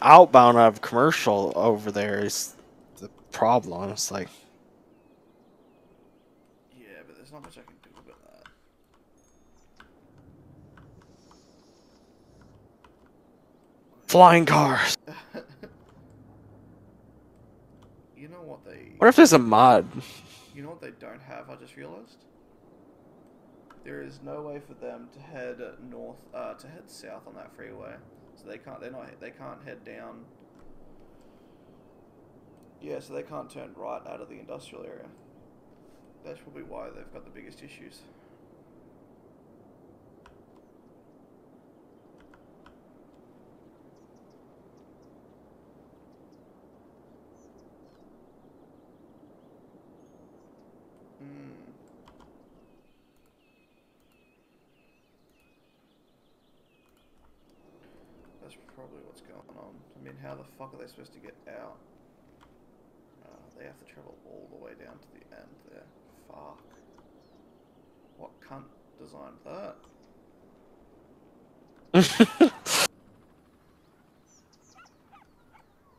outbound of commercial over there is the problem. It's like. Yeah, but there's not much I can do about that. Flying cars. You know what they... What if there's a mod? You know what they don't have, I just realized? There is no way for them to head north, to head south on that freeway. So they can't head down. Yeah, so they can't turn right out of the industrial area. That's probably why they've got the biggest issues. probably what's going on. I mean, how the fuck are they supposed to get out? They have to travel all the way down to the end there. Fuck. What cunt designed that?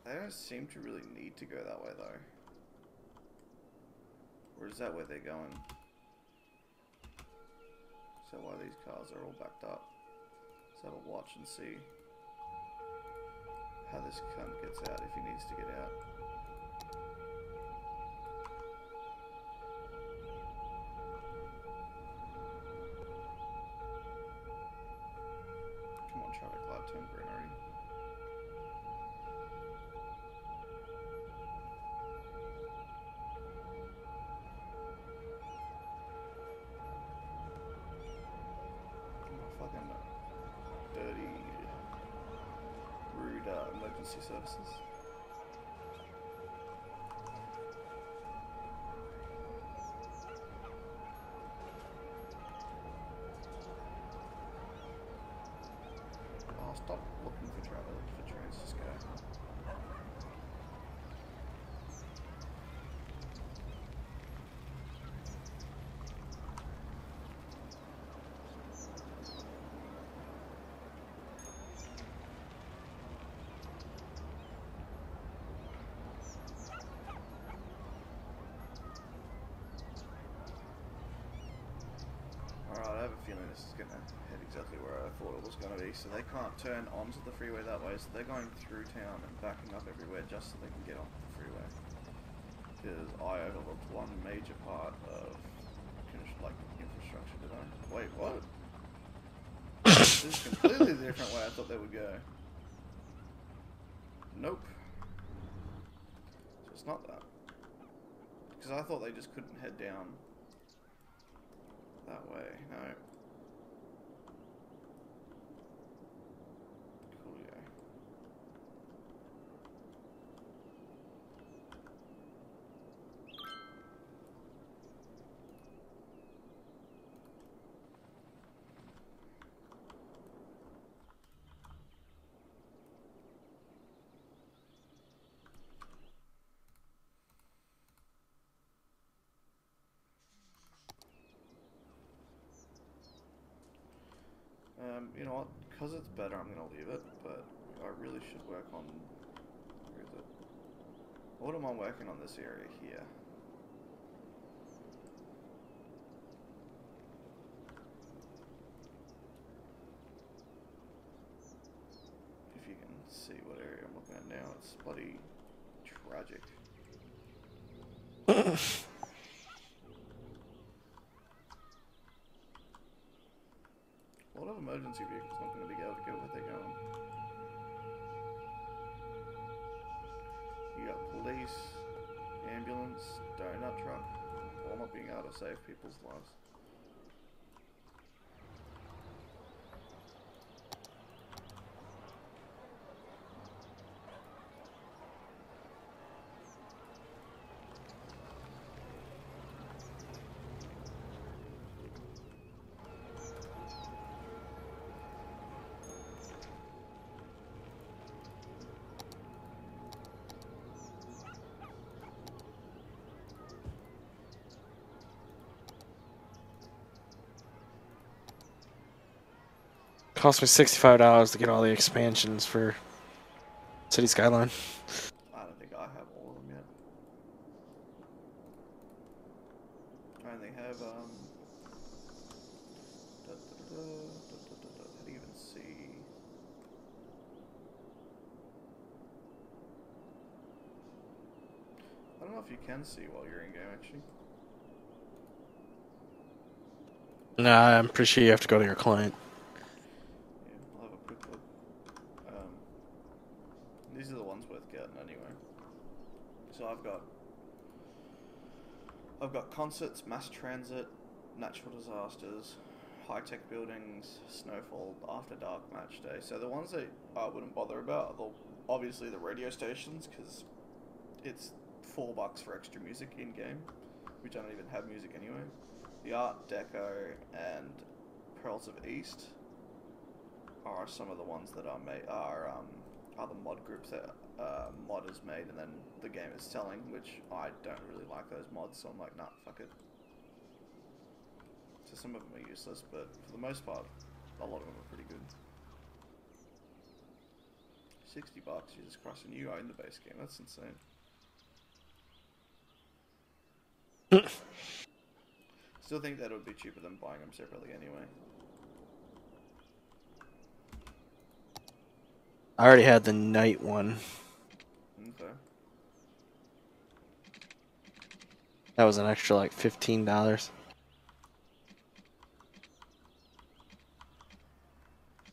They don't seem to really need to go that way though. Or is that where they're going? So why these cars are all backed up? Let's have a watch and see how this cunt gets out if he needs to get out. Come on, traffic light, turn green already. Fucking dirty, rude emergency services. Oh, stop looking for trains, just go. Alright, I have a feeling this is gonna head exactly where I thought it was gonna be. So they can't turn onto the freeway that way, so they're going through town and backing up everywhere just so they can get onto the freeway. Because I overlooked one major part of like infrastructure, did I? Wait, what? This is completely the different way I thought they would go. Nope. So it's not that. Because I thought they just couldn't head down that way. No. Coolio. You know what? Because it's better, I'm gonna leave it, but I really should work on... Where is it? I wouldn't mind working on this area here. If you can see what area I'm looking at now, it's bloody tragic. A lot of emergency vehicles not going to be able to go where they're going. You got police, ambulance, donut truck, all not being able to save people's lives. Cost me $65 to get all the expansions for City Skyline. I don't think I have all of them yet. I only have, how do you even see? I don't know if you can see while you're in game, actually. Nah, I'm pretty sure you have to go to your client. Yeah, I'll have a quick look. These are the ones worth getting anyway. So I've got concerts, mass transit, natural disasters, high-tech buildings, snowfall, after dark, match day. So the ones that I wouldn't bother about are obviously the radio stations, because it's $4 for extra music in-game, which I don't even have music anyway. The Art Deco and Pearls of East. are some of the ones that are made are the mod groups that modders made and then the game is selling, which I don't really like those mods, so I'm like, nah, fuck it. So some of them are useless, but for the most part, a lot of them are pretty good. $60, Jesus Christ, and you own the base game. That's insane. Still think that would be cheaper than buying them separately anyway. I already had the night one. Okay. That was an extra like $15.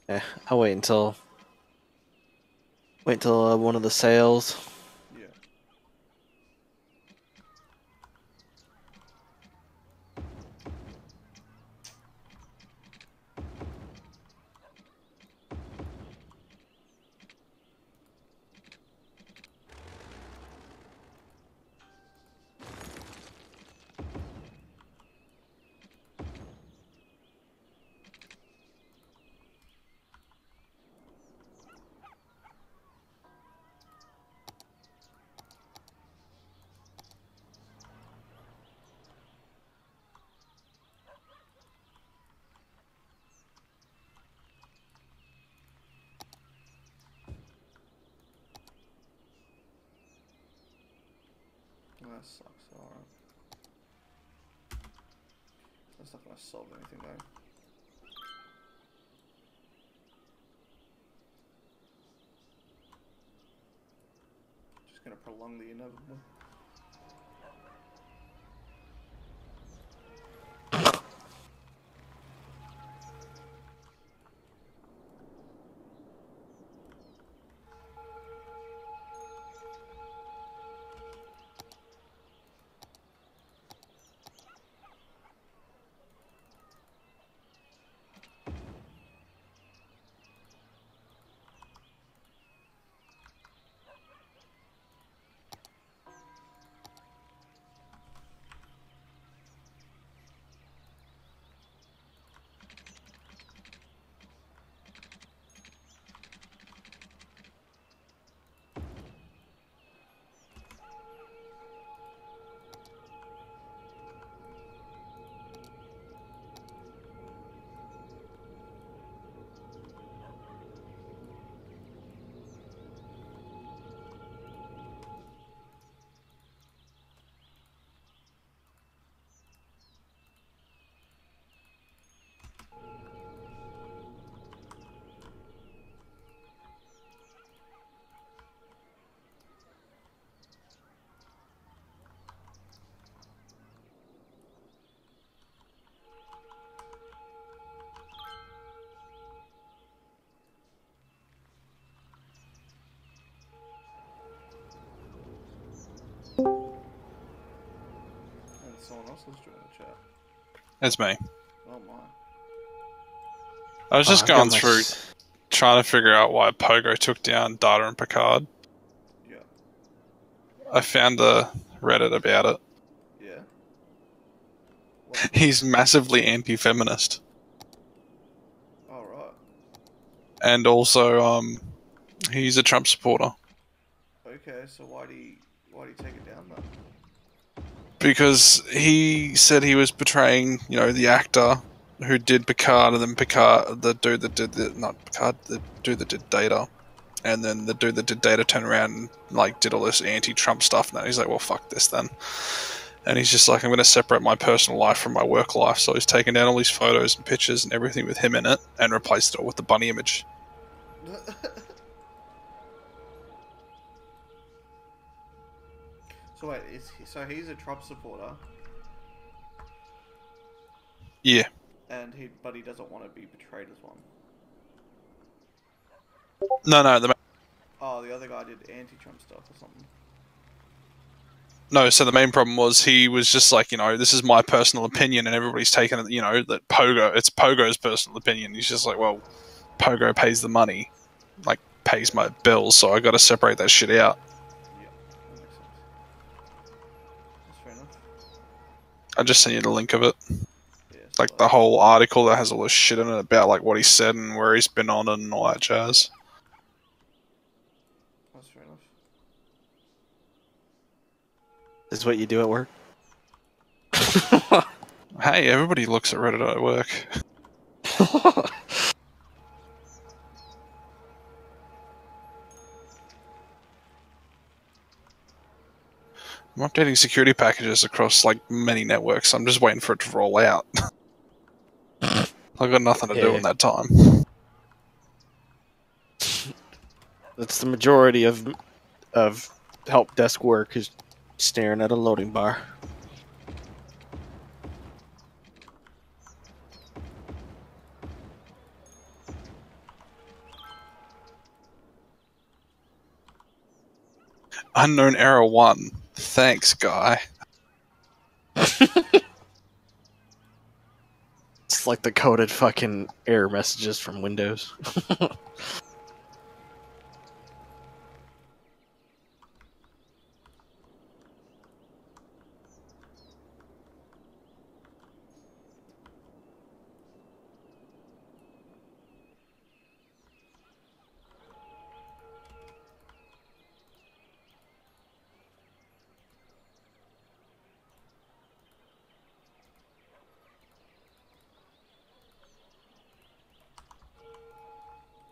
Yeah, I'll wait until one of the sales. Yeah. That sucks, alright. That's not gonna solve anything though. Just gonna prolong the inevitable. And someone else was joining the chat. It's me. Oh my. I was just I've got going through trying to figure out why Pogo took down Data and Picard. Yeah. I found the Reddit about it. Yeah. He's massively anti-feminist. Oh right. And also, he's a Trump supporter. Okay, so why'd he take it down then? Because he said he was betraying, the actor who did Picard, and then Picard, the dude that did the dude that did Data, and then the dude that did Data turned around and did all this anti-Trump stuff. And he's like, well, fuck this then. And he's just like, I'm going to separate my personal life from my work life. So he's taken down all these photos and pictures and everything with him in it, and replaced it all with the bunny image. So wait, so he's a Trump supporter? Yeah. And but he doesn't want to be portrayed as one. No, Oh, the other guy did anti-Trump stuff or something. No, so the main problem was he was just like, this is my personal opinion, and everybody's taken it, that it's Pogo's personal opinion. He's just like, well, Pogo pays the money, pays my bills, so I got to separate that shit out. Yeah, that makes sense. That's fair enough. I just sent you the link of it. Yeah, like the whole article that has all this shit in it about like what he said and where he's been on and all that jazz. That's fair enough. This is what you do at work? Hey, everybody looks at Reddit at work. I'm updating security packages across like many networks. I'm just waiting for it to roll out. I've got nothing to do in that time. That's the majority of help desk work is staring at a loading bar. Unknown error 1. Thanks, guy. It's like the coded fucking error messages from Windows.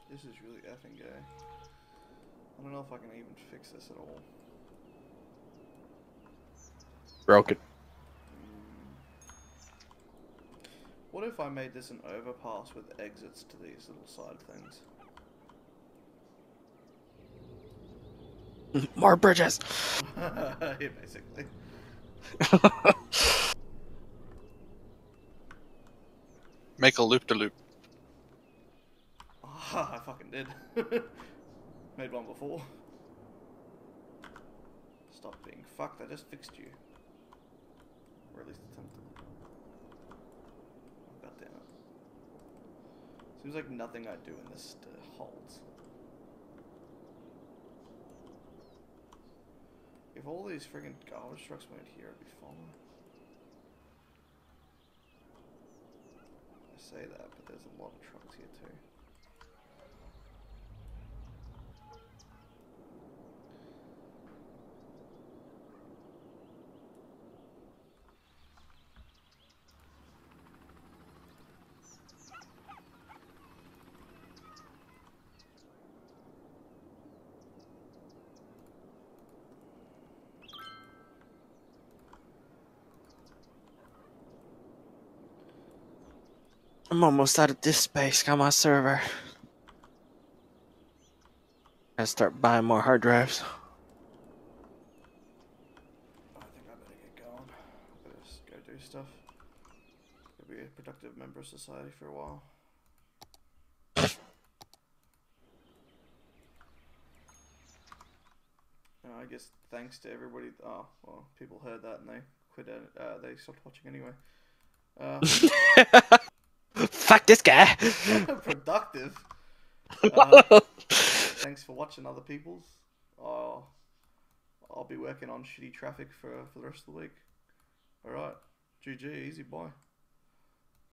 This is really effing gay. I don't know if I can even fix this at all. Broke it. What if I made this an overpass with exits to these little side things? More bridges! Yeah, basically. Make a loop-de-loop. Ah, I fucking did. Made one before. Stop being fucked, I just fixed you. Or at least attempted. Oh, God damn it. Seems like nothing I do in this holds. If all these friggin' garbage trucks went here, it'd be fine. I say that, but there's a lot of trucks here too. I'm almost out of disk space on my server. Gotta start buying more hard drives. I think I better get going. I better just go do stuff. Gotta be a productive member of society for a while. I guess thanks to everybody. Oh, well, people heard that and they quit. They stopped watching anyway. Fuck this guy! Productive. Thanks for watching, other people's. I'll be working on shitty traffic for the rest of the week. Alright. GG, easy, bye.